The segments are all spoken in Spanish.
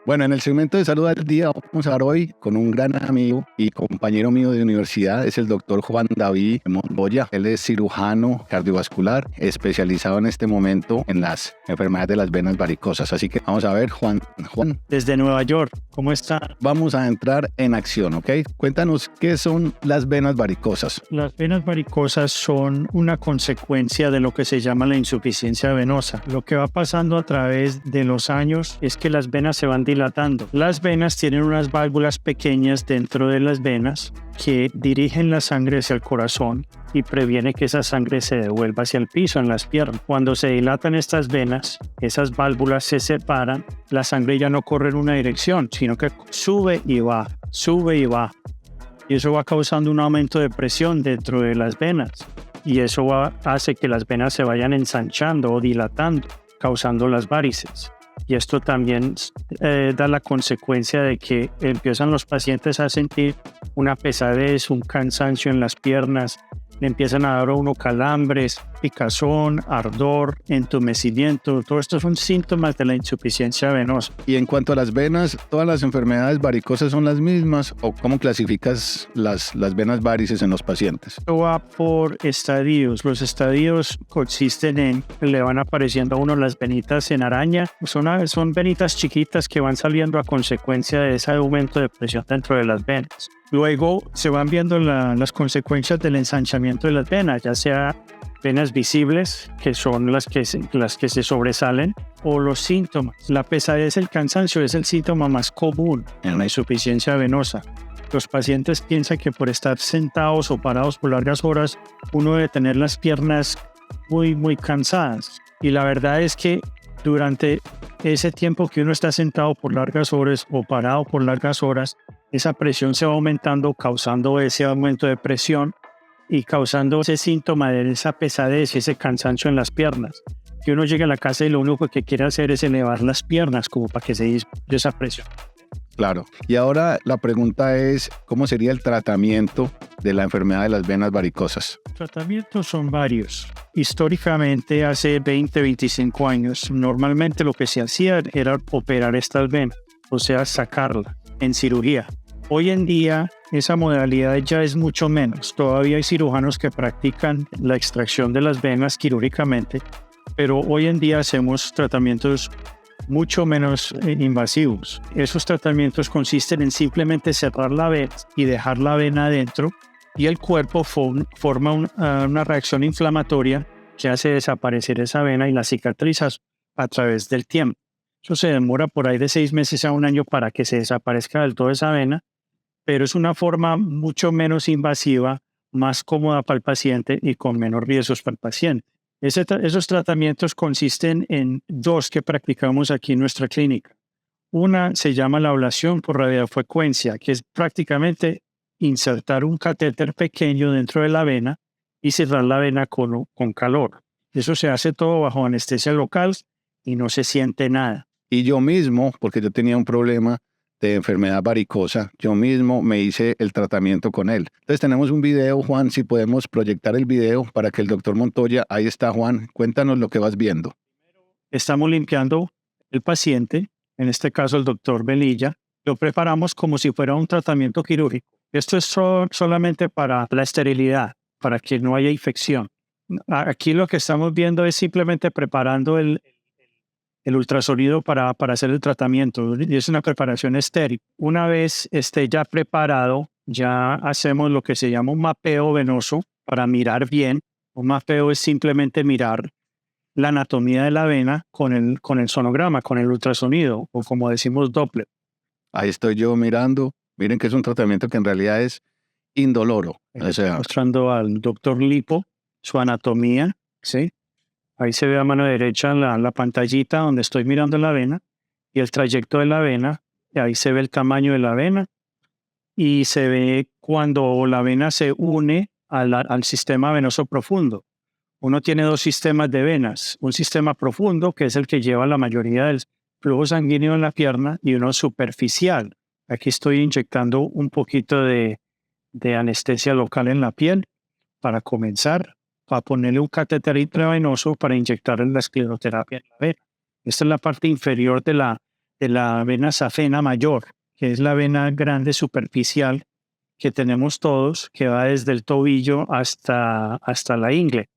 Bueno, en el segmento de salud al día vamos a hablar hoy con un gran amigo y compañero mío de universidad, es el doctor Juan David Montoya. Él es cirujano cardiovascular, especializado en este momento en las enfermedades de las venas varicosas. Así que vamos a ver, Juan. Desde Nueva York, ¿cómo está? Vamos a entrar en acción, ¿ok? Cuéntanos qué son las venas varicosas. Las venas varicosas son una consecuencia de lo que se llama la insuficiencia venosa. Lo que va pasando a través de los años es que las venas se van dilatando. Las venas tienen unas válvulas pequeñas dentro de las venas que dirigen la sangre hacia el corazón y previene que esa sangre se devuelva hacia el piso en las piernas. Cuando se dilatan estas venas, esas válvulas se separan, la sangre ya no corre en una dirección, sino que sube y baja, sube y baja. Y eso va causando un aumento de presión dentro de las venas. Y eso hace que las venas se vayan ensanchando o dilatando, causando las varices. Y esto también da la consecuencia de que empiezan los pacientes a sentir una pesadez, un cansancio en las piernas, le empiezan a dar a uno calambres, picazón, ardor, entumecimiento. Todo esto son síntomas de la insuficiencia venosa. Y en cuanto a las venas, ¿todas las enfermedades varicosas son las mismas o cómo clasificas las venas varices en los pacientes? Esto va por estadios. Los estadios consisten en que le van apareciendo a uno las venitas en araña. Son venitas chiquitas que van saliendo a consecuencia de ese aumento de presión dentro de las venas. Luego se van viendo las consecuencias del ensanchamiento de las venas, ya sea venas visibles, que son las que se sobresalen, o los síntomas. La pesadez, el cansancio es el síntoma más común en la insuficiencia venosa. Los pacientes piensan que por estar sentados o parados por largas horas, uno debe tener las piernas muy cansadas. Y la verdad es que durante ese tiempo que uno está sentado por largas horas o parado por largas horas, esa presión se va aumentando, causando ese aumento de presión y causando ese síntoma de esa pesadez y ese cansancio en las piernas. Que uno llega a la casa y lo único que quiere hacer es elevar las piernas como para que se disminuya esa presión. Claro. Y ahora la pregunta es, ¿cómo sería el tratamiento de la enfermedad de las venas varicosas? Los tratamientos son varios. Históricamente, hace 20-25 años, normalmente lo que se hacía era operar estas venas, o sea, sacarla en cirugía. Hoy en día, esa modalidad ya es mucho menos. Todavía hay cirujanos que practican la extracción de las venas quirúrgicamente, pero hoy en día hacemos tratamientos mucho menos invasivos. Esos tratamientos consisten en simplemente cerrar la vena y dejar la vena adentro, y el cuerpo forma una reacción inflamatoria que hace desaparecer esa vena y la cicatriza a través del tiempo. Eso se demora por ahí de 6 meses a 1 año para que se desaparezca del todo esa vena, pero es una forma mucho menos invasiva, más cómoda para el paciente y con menos riesgos para el paciente. Esos tratamientos consisten en 2 que practicamos aquí en nuestra clínica. Una se llama la ablación por radiofrecuencia, que es prácticamente insertar un catéter pequeño dentro de la vena y cerrar la vena con calor. Eso se hace todo bajo anestesia local y no se siente nada. Y yo mismo, porque yo tenía un problema de enfermedad varicosa, yo mismo me hice el tratamiento con él. Entonces tenemos un video, Juan, si podemos proyectar el video para que el doctor Montoya, ahí está Juan, cuéntanos lo que vas viendo. Estamos limpiando el paciente, en este caso el doctor Velilla, lo preparamos como si fuera un tratamiento quirúrgico. Esto es solamente para la esterilidad, para que no haya infección. Aquí lo que estamos viendo es simplemente preparando el ultrasonido para hacer el tratamiento, y es una preparación estéril. Una vez esté ya preparado, ya hacemos lo que se llama un mapeo venoso para mirar bien. Un mapeo es simplemente mirar la anatomía de la vena con el sonograma, con el ultrasonido, o como decimos Doppler. Ahí estoy yo mirando. Miren que es un tratamiento que en realidad es indoloro. Estoy mostrando al doctor Lipo su anatomía, ¿sí? Ahí se ve a mano derecha la pantallita donde estoy mirando la vena y el trayecto de la vena. Y ahí se ve el tamaño de la vena y se ve cuando la vena se une al sistema venoso profundo. Uno tiene 2 sistemas de venas. Un sistema profundo, que es el que lleva la mayoría del flujo sanguíneo en la pierna, y uno superficial. Aquí estoy inyectando un poquito de anestesia local en la piel para comenzar, para ponerle un catéter intravenoso para inyectar en la escleroterapia en la vena. Esta es la parte inferior de de la vena safena mayor, que es la vena grande superficial que tenemos todos, que va desde el tobillo hasta la ingle.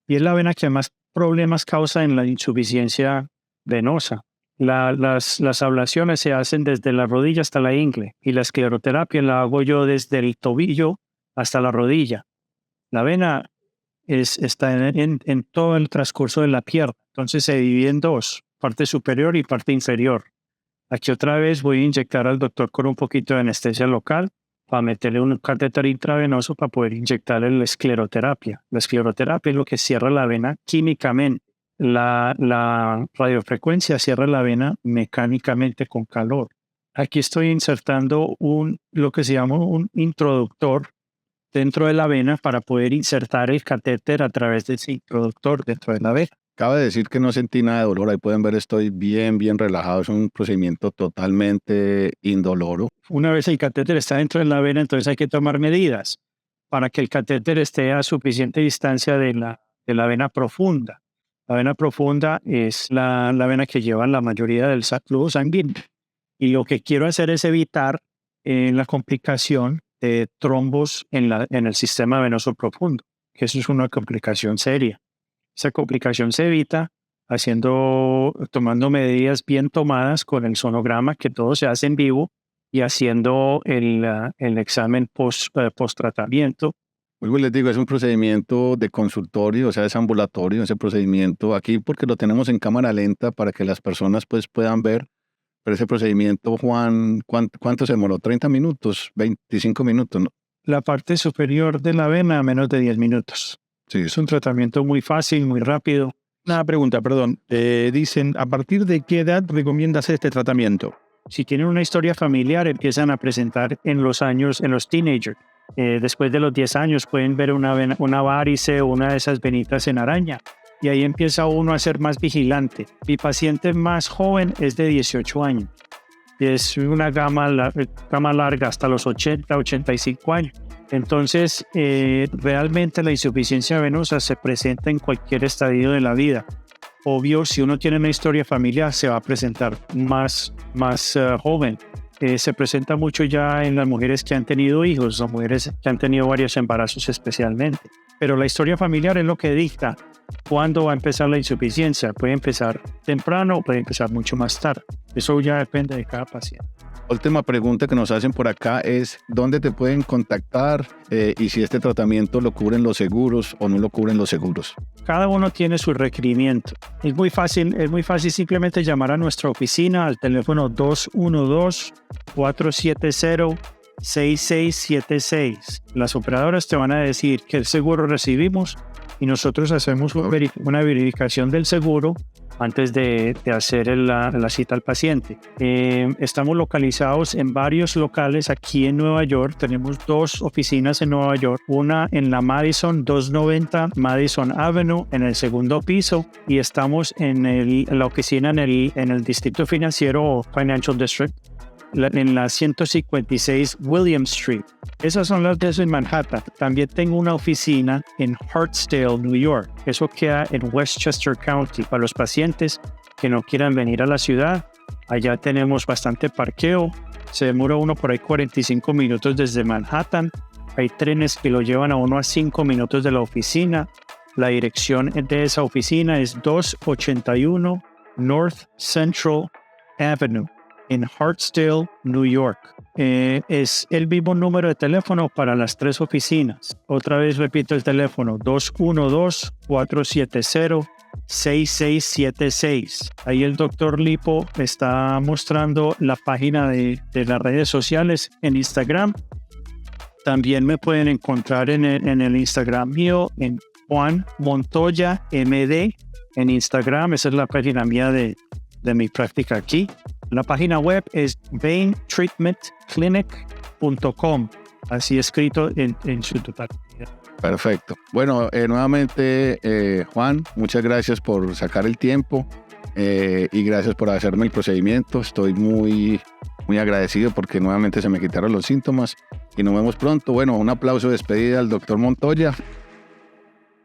Y es la vena que más problemas causa en la insuficiencia venosa. Las ablaciones se hacen desde la rodilla hasta la ingle y la escleroterapia la hago yo desde el tobillo hasta la rodilla. La vena está en todo el transcurso de la pierna, entonces se divide en dos, parte superior y parte inferior. Aquí otra vez voy a inyectar al doctor con un poquito de anestesia local para meterle un catéter intravenoso para poder inyectarle la escleroterapia. La escleroterapia es lo que cierra la vena químicamente. La radiofrecuencia cierra la vena mecánicamente con calor. Aquí estoy insertando lo que se llama un introductor dentro de la vena para poder insertar el catéter a través de ese introductor dentro de la vena. Cabe decir que no sentí nada de dolor. Ahí pueden ver, estoy bien relajado. Es un procedimiento totalmente indoloro. Una vez el catéter está dentro de la vena, entonces hay que tomar medidas para que el catéter esté a suficiente distancia de la vena profunda. La vena profunda es la vena que lleva la mayoría del flujo sanguíneo. Y lo que quiero hacer es evitar la complicación de trombos en el sistema venoso profundo, que eso es una complicación seria. Esa complicación se evita tomando medidas bien tomadas con el sonograma, que todo se hace en vivo, y haciendo el examen post-tratamiento. Luego les digo, es un procedimiento de consultorio, o sea, es ambulatorio ese procedimiento aquí porque lo tenemos en cámara lenta para que las personas pues puedan ver. Pero ese procedimiento, Juan, ¿cuánto se demoró? ¿30 minutos? ¿25 minutos? ¿No? La parte superior de la vena, menos de 10 minutos. Sí, es un tratamiento muy fácil, muy rápido. Una pregunta, perdón. Dicen, ¿a partir de qué edad recomiendas este tratamiento? Si tienen una historia familiar, empiezan a presentar en los teenagers. Después de los 10 años pueden ver una varice o una de esas venitas en araña. Y ahí empieza uno a ser más vigilante. Mi paciente más joven es de 18 años. Es una gama larga hasta los 80, 85 años. Entonces, realmente la insuficiencia venosa se presenta en cualquier estadio de la vida. Obvio, si uno tiene una historia familiar, se va a presentar más joven. Se presenta mucho ya en las mujeres que han tenido hijos, o mujeres que han tenido varios embarazos especialmente. Pero la historia familiar es lo que dicta cuándo va a empezar la insuficiencia. Puede empezar temprano o puede empezar mucho más tarde. Eso ya depende de cada paciente. Última pregunta que nos hacen por acá es ¿dónde te pueden contactar y si este tratamiento lo cubren los seguros o no lo cubren los seguros? Cada uno tiene su requerimiento. Es muy fácil simplemente llamar a nuestra oficina al teléfono 212-470-6676. Las operadoras te van a decir qué seguro recibimos y nosotros hacemos una verificación del seguro antes de hacer la cita al paciente. Estamos localizados en varios locales aquí en Nueva York. Tenemos 2 oficinas en Nueva York. Una en la Madison 290 Madison Avenue en el segundo piso y estamos en la oficina en el distrito financiero o Financial District en la 156 William Street. Esas son las de en Manhattan. También tengo una oficina en Hartsdale, New York. Eso queda en Westchester County. Para los pacientes que no quieran venir a la ciudad, allá tenemos bastante parqueo. Se demora uno por ahí 45 minutos desde Manhattan. Hay trenes que lo llevan a uno a 5 minutos de la oficina. La dirección de esa oficina es 281 North Central Avenue en Hartsdale, New York. Es el mismo número de teléfono para las 3 oficinas. Otra vez repito el teléfono, 212-470-6676. Ahí el doctor Lipo está mostrando la página de las redes sociales en Instagram. También me pueden encontrar en el Instagram mío, en Juan Montoya MD, en Instagram. Esa es la página mía de mi práctica aquí. La página web es veintreatmentclinic.com, así escrito en su totalidad. Perfecto. Bueno, nuevamente, Juan, muchas gracias por sacar el tiempo y gracias por hacerme el procedimiento. Estoy muy agradecido porque nuevamente se me quitaron los síntomas y nos vemos pronto. Bueno, un aplauso de despedida al doctor Montoya